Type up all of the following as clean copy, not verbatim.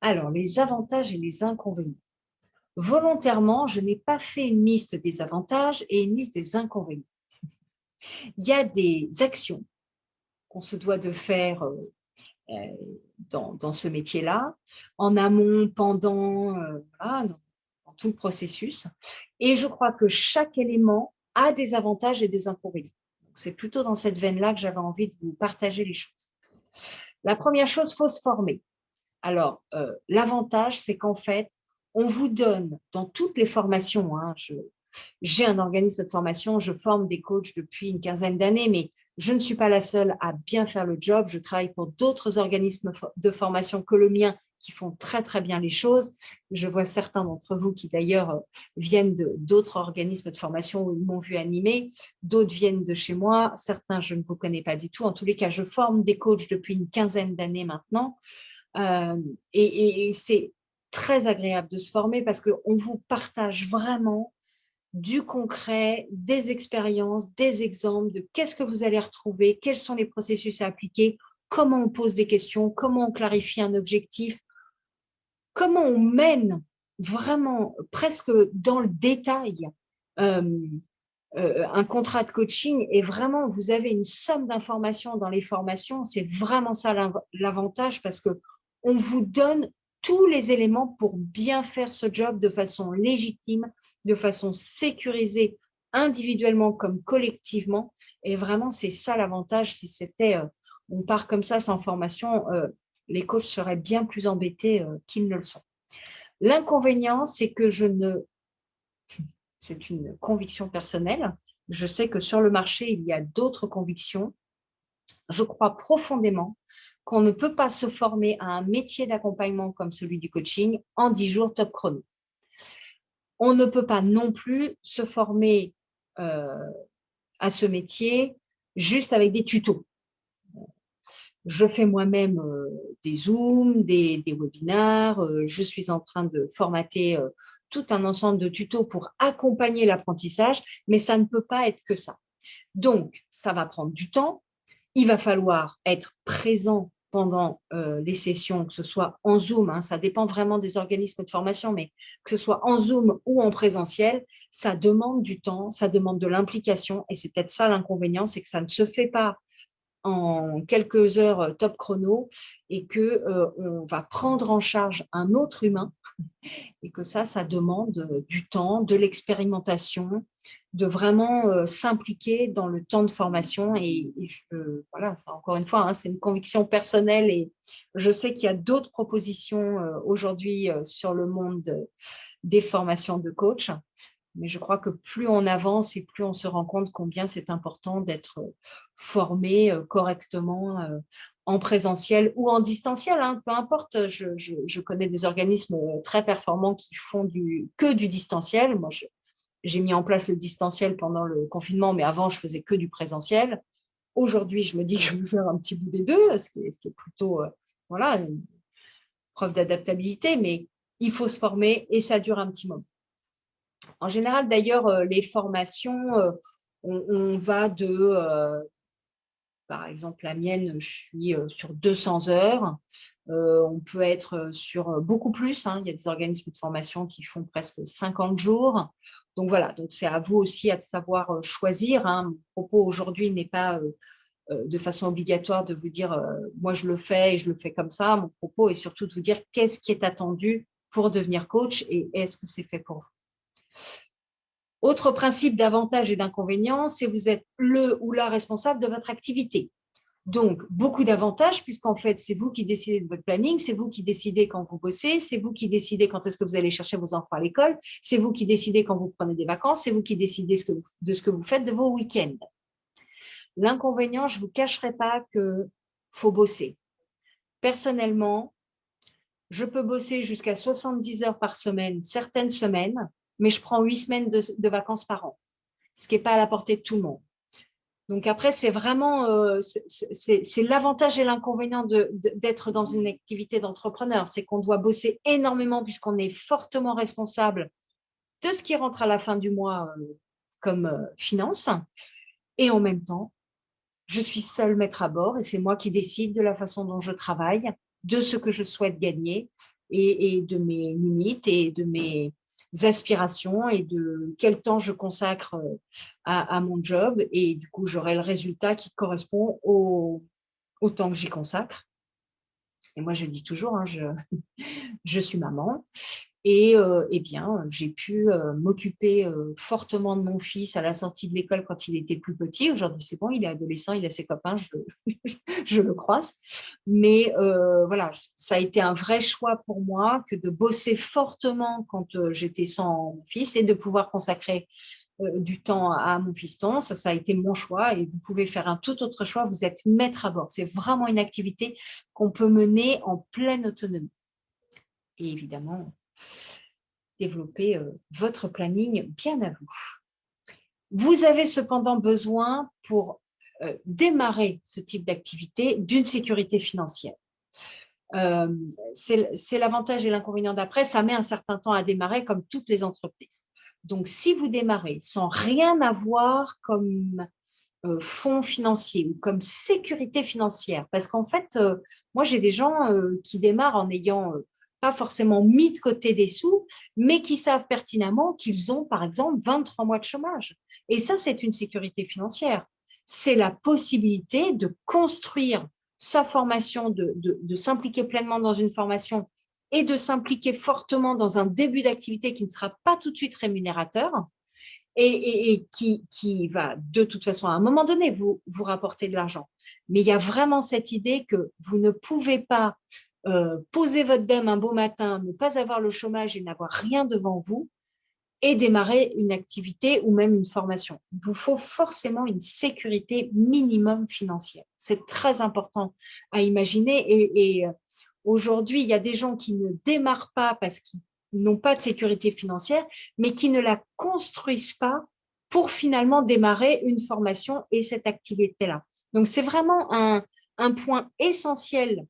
Alors, les avantages et les inconvénients. Volontairement, je n'ai pas fait une liste des avantages et une liste des inconvénients. Il y a des actions qu'on se doit de faire dans ce métier-là, en amont, pendant, voilà, dans tout le processus. Et je crois que chaque élément a des avantages et des inconvénients. C'est plutôt dans cette veine-là que j'avais envie de vous partager les choses. La première chose, il faut se former. Alors, l'avantage, c'est qu'en fait, on vous donne dans toutes les formations, hein, j'ai un organisme de formation, je forme des coachs depuis une quinzaine d'années, mais je ne suis pas la seule à bien faire le job. Je travaille pour d'autres organismes de formation que le mien qui font très, très bien les choses. Je vois certains d'entre vous qui d'ailleurs viennent d'autres organismes de formation où ils m'ont vu animer. D'autres viennent de chez moi. Certains, je ne vous connais pas du tout. En tous les cas, je forme des coachs depuis une quinzaine d'années maintenant. Euh, et c'est très agréable de se former parce qu'on vous partage vraiment du concret, des expériences, des exemples de qu'est-ce que vous allez retrouver, quels sont les processus à appliquer, comment on pose des questions, comment on clarifie un objectif, comment on mène vraiment presque dans le détail euh, un contrat de coaching. Et vraiment, vous avez une somme d'informations dans les formations. C'est vraiment ça l'avantage parce que on vous donne tous les éléments pour bien faire ce job de façon légitime, de façon sécurisée, individuellement comme collectivement. Et vraiment, c'est ça l'avantage. Si c'était, on part comme ça sans formation, les coachs seraient bien plus embêtés qu'ils ne le sont. L'inconvénient, c'est que c'est une conviction personnelle. Je sais que sur le marché, il y a d'autres convictions. Je crois profondément qu'on ne peut pas se former à un métier d'accompagnement comme celui du coaching en 10 jours top chrono. On ne peut pas non plus se former euh, à ce métier juste avec des tutos. Je fais moi-même des Zooms, des webinars. Je suis en train de formater tout un ensemble de tutos pour accompagner l'apprentissage, mais ça ne peut pas être que ça. Donc, ça va prendre du temps. Il va falloir être présent pendant les sessions, que ce soit en Zoom, hein, ça dépend vraiment des organismes de formation, mais que ce soit en Zoom ou en présentiel, ça demande du temps, ça demande de l'implication, et c'est peut-être ça l'inconvénient, c'est que ça ne se fait pas en quelques heures top chrono et que on va prendre en charge un autre humain et que ça demande du temps, de l'expérimentation, de vraiment s'impliquer dans le temps de formation. Voilà, ça, encore une fois, hein, c'est une conviction personnelle et je sais qu'il y a d'autres propositions aujourd'hui sur le monde des formations de coach. Mais je crois que plus on avance et plus on se rend compte combien c'est important d'être formé correctement en présentiel ou en distanciel, hein, peu importe. Je connais des organismes très performants qui font que du distanciel. Moi, j'ai mis en place le distanciel pendant le confinement, mais avant, je faisais que du présentiel. Aujourd'hui, je me dis que je veux faire un petit bout des deux, ce qui est plutôt voilà, une preuve d'adaptabilité, mais il faut se former et ça dure un petit moment. En général, d'ailleurs, les formations, on va par exemple, la mienne, je suis sur 200 heures. On peut être sur beaucoup plus, hein. Il y a des organismes de formation qui font presque 50 jours. Donc voilà, donc c'est à vous aussi de savoir choisir, hein. Mon propos aujourd'hui n'est pas de façon obligatoire de vous dire moi je le fais et je le fais comme ça. Mon propos est surtout de vous dire qu'est-ce qui est attendu pour devenir coach et est-ce que c'est fait pour vous. Autre principe d'avantage et d'inconvénient, c'est que vous êtes le ou la responsable de votre activité. Donc, beaucoup d'avantages, puisqu'en fait, c'est vous qui décidez de votre planning, c'est vous qui décidez quand vous bossez, c'est vous qui décidez quand est-ce que vous allez chercher vos enfants à l'école, c'est vous qui décidez quand vous prenez des vacances, c'est vous qui décidez de ce que vous faites de vos week-ends. L'inconvénient, je ne vous cacherai pas qu'il faut bosser. Personnellement, je peux bosser jusqu'à 70 heures par semaine, certaines semaines, mais je prends 8 semaines de vacances par an, ce qui n'est pas à la portée de tout le monde. Donc après, c'est vraiment c'est l'avantage et l'inconvénient d'être dans une activité d'entrepreneur. C'est qu'on doit bosser énormément puisqu'on est fortement responsable de ce qui rentre à la fin du mois comme finance. Et en même temps, je suis seule maître à bord et c'est moi qui décide de la façon dont je travaille, de ce que je souhaite gagner. et de mes limites et de mes aspirations et de quel temps je consacre à mon job. Et du coup, j'aurai le résultat qui correspond au temps que j'y consacre. Et moi, je dis toujours, hein, je suis maman. Et eh bien, j'ai pu m'occuper fortement de mon fils à la sortie de l'école quand il était plus petit. Aujourd'hui, c'est bon, il est adolescent, il a ses copains, je le croise. Mais voilà, ça a été un vrai choix pour moi que de bosser fortement quand j'étais sans mon fils et de pouvoir consacrer du temps à mon fiston. Ça a été mon choix et vous pouvez faire un tout autre choix. Vous êtes maître à bord. C'est vraiment une activité qu'on peut mener en pleine autonomie. Et évidemment, développer votre planning bien à vous. Vous avez cependant besoin pour démarrer ce type d'activité d'une sécurité financière. C'est l'avantage et l'inconvénient d'après, ça met un certain temps à démarrer comme toutes les entreprises. Donc, si vous démarrez sans rien avoir comme fonds financiers ou comme sécurité financière, parce qu'en fait, moi, j'ai des gens qui démarrent en n'ayant pas forcément mis de côté des sous, mais qui savent pertinemment qu'ils ont, par exemple, 23 mois de chômage. Et ça, c'est une sécurité financière. C'est la possibilité de construire sa formation, de s'impliquer pleinement dans une formation et de s'impliquer fortement dans un début d'activité qui ne sera pas tout de suite rémunérateur, et qui va de toute façon à un moment donné vous rapporter de l'argent. Mais il y a vraiment cette idée que vous ne pouvez pas poser votre dème un beau matin, ne pas avoir le chômage et n'avoir rien devant vous et démarrer une activité ou même une formation. Il vous faut forcément une sécurité minimum financière. C'est très important à imaginer et aujourd'hui, il y a des gens qui ne démarrent pas parce qu'ils n'ont pas de sécurité financière, mais qui ne la construisent pas pour finalement démarrer une formation et cette activité-là. Donc, c'est vraiment un point essentiel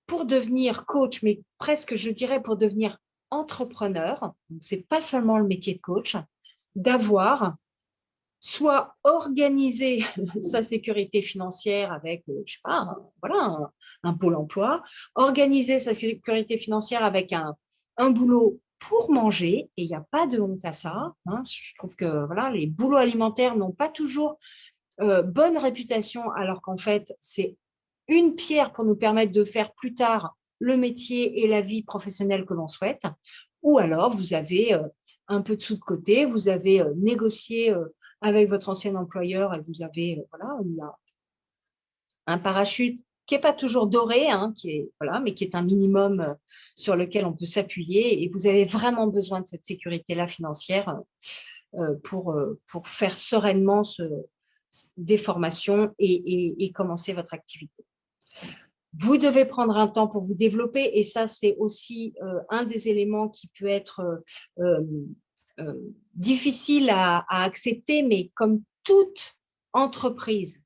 pour devenir coach, mais presque, je dirais, pour devenir entrepreneur. Ce n'est pas seulement le métier de coach, d'avoir soit organiser sa sécurité financière avec, je sais pas, voilà, un pôle emploi, organiser sa sécurité financière avec un boulot pour manger, et il n'y a pas de honte à ça. Hein. Je trouve que voilà, les boulots alimentaires n'ont pas toujours bonne réputation, alors qu'en fait, c'est une pierre pour nous permettre de faire plus tard le métier et la vie professionnelle que l'on souhaite. Ou alors, vous avez un peu de sous de côté, vous avez négocié avec votre ancien employeur et vous avez voilà, il y a un parachute qui n'est pas toujours doré, hein, qui est, voilà, mais qui est un minimum sur lequel on peut s'appuyer. Et vous avez vraiment besoin de cette sécurité-là financière pour faire sereinement des formations et commencer votre activité. Vous devez prendre un temps pour vous développer et ça, c'est aussi un des éléments qui peut être difficile à accepter, mais comme toute entreprise,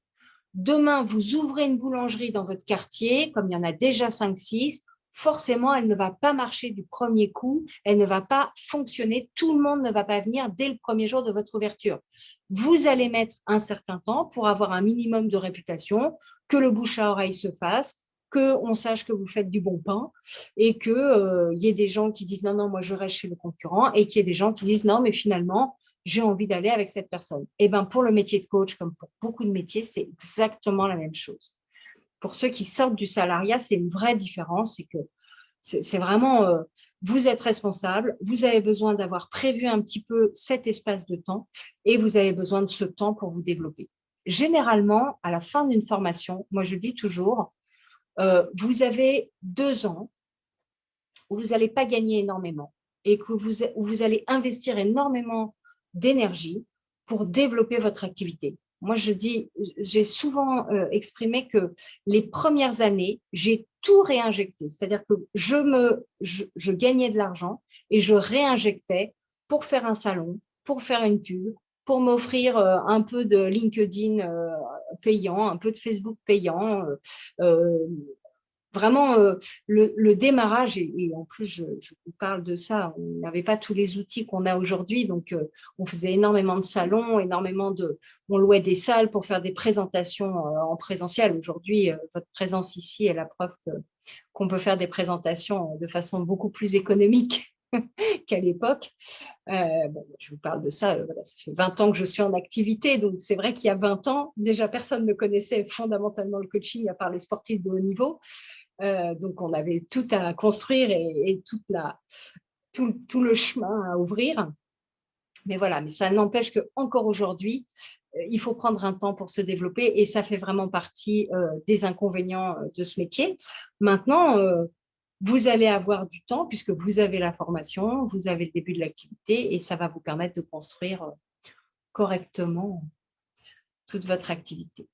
demain, vous ouvrez une boulangerie dans votre quartier, comme il y en a déjà 5-6, forcément, elle ne va pas marcher du premier coup, elle ne va pas fonctionner, tout le monde ne va pas venir dès le premier jour de votre ouverture. Vous allez mettre un certain temps pour avoir un minimum de réputation, que le bouche à oreille se fasse, qu'on sache que vous faites du bon pain et qu'il y ait des gens qui disent non, non, moi je reste chez le concurrent et qu'il y ait des gens qui disent non, mais finalement, j'ai envie d'aller avec cette personne. Et bien, pour le métier de coach, comme pour beaucoup de métiers, c'est exactement la même chose. Pour ceux qui sortent du salariat, c'est une vraie différence. C'est que c'est vraiment, vous êtes responsable, vous avez besoin d'avoir prévu un petit peu cet espace de temps et vous avez besoin de ce temps pour vous développer. Généralement, à la fin d'une formation, moi je dis toujours, vous avez 2 ans où vous n'allez pas gagner énormément et que vous allez investir énormément d'énergie pour développer votre activité. Moi, j'ai souvent exprimé que les premières années, j'ai tout réinjecté. C'est-à-dire que je gagnais de l'argent et je réinjectais pour faire un salon, pour faire une pub, pour m'offrir un peu de LinkedIn payant, un peu de Facebook payant, vraiment, le démarrage, et en plus, je vous parle de ça, on n'avait pas tous les outils qu'on a aujourd'hui, donc on faisait énormément de salons, on louait des salles pour faire des présentations en présentiel. Aujourd'hui, votre présence ici est la preuve qu'on peut faire des présentations de façon beaucoup plus économique qu'à l'époque. Bon, je vous parle de ça, voilà, ça fait 20 ans que je suis en activité, donc c'est vrai qu'il y a 20 ans, déjà personne ne connaissait fondamentalement le coaching à part les sportifs de haut niveau. Donc on avait tout à construire et tout le chemin à ouvrir. Mais voilà, mais ça n'empêche qu'encore aujourd'hui, il faut prendre un temps pour se développer et ça fait vraiment partie des inconvénients de ce métier. Maintenant, vous allez avoir du temps puisque vous avez la formation, vous avez le début de l'activité et ça va vous permettre de construire correctement toute votre activité.